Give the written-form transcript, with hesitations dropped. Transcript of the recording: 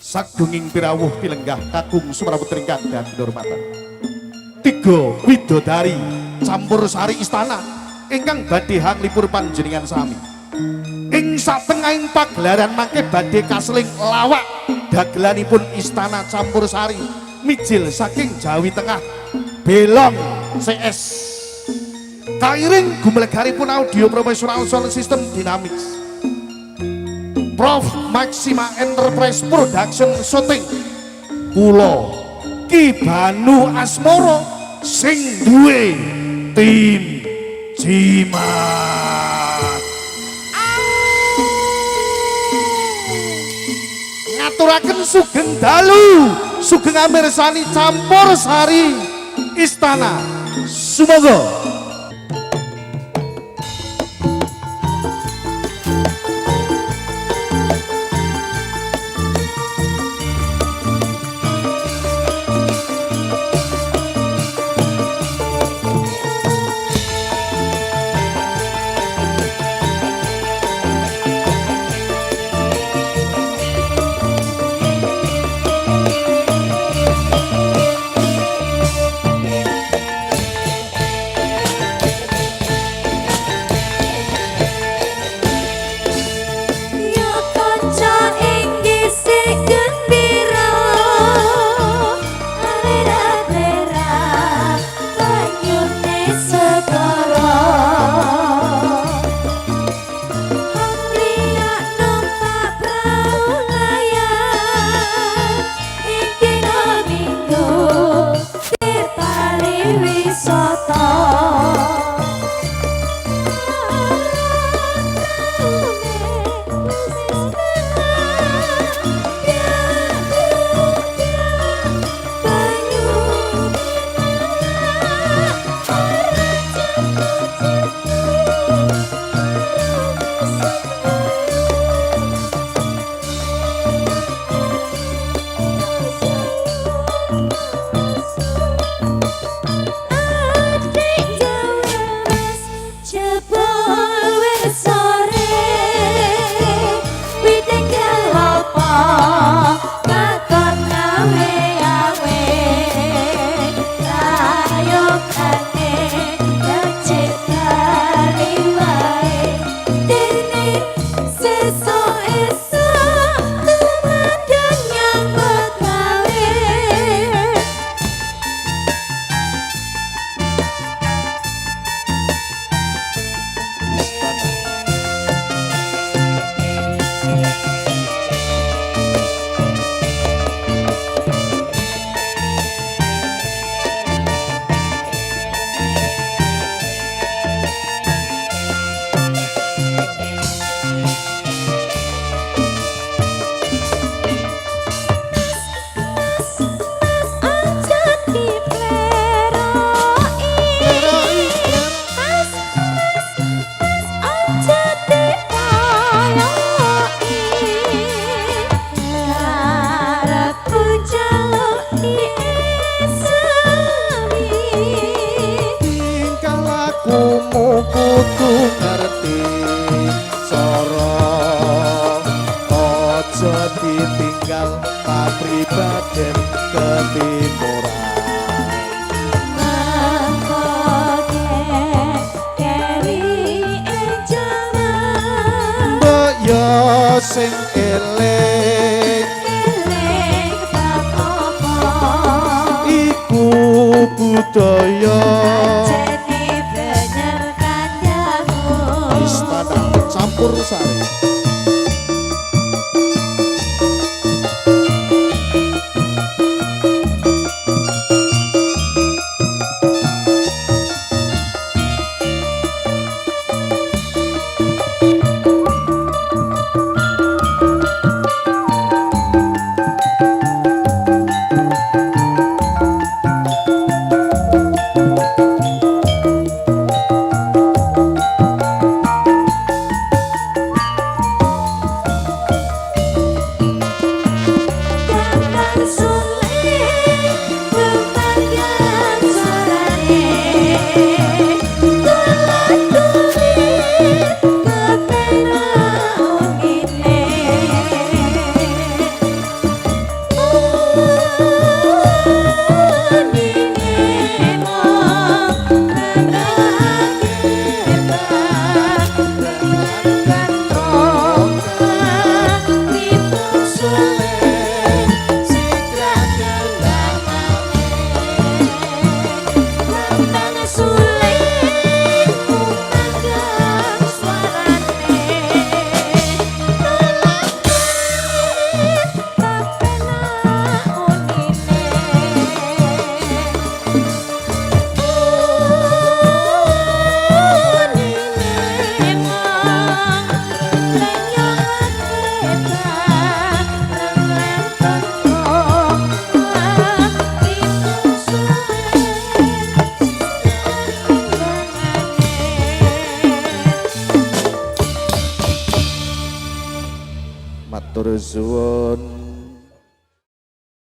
Sagunging pirawuh pilenggah kakung Sumrawutri kandhang kinurmatan. 3 widodari campur sari istana ingkang badhe hanglipur panjenengan sami. Ing satengahing pagelaran mangke badhe kaseling lawak dagelanipun istana campur sari mijil saking Jawi Tengah Belong CS. Kairing gumelegaripun audio profesional sound system dynamics. Prof Maxima Enterprise Production Shooting kula Ki Banu Asmoro sing duwe tim Jimat. Ngaturaken sugeng dalu sugeng amirsani campur sari istana Sumogo. Sing eling iku budaya jadi bener kandamu istana campur sari. suwun.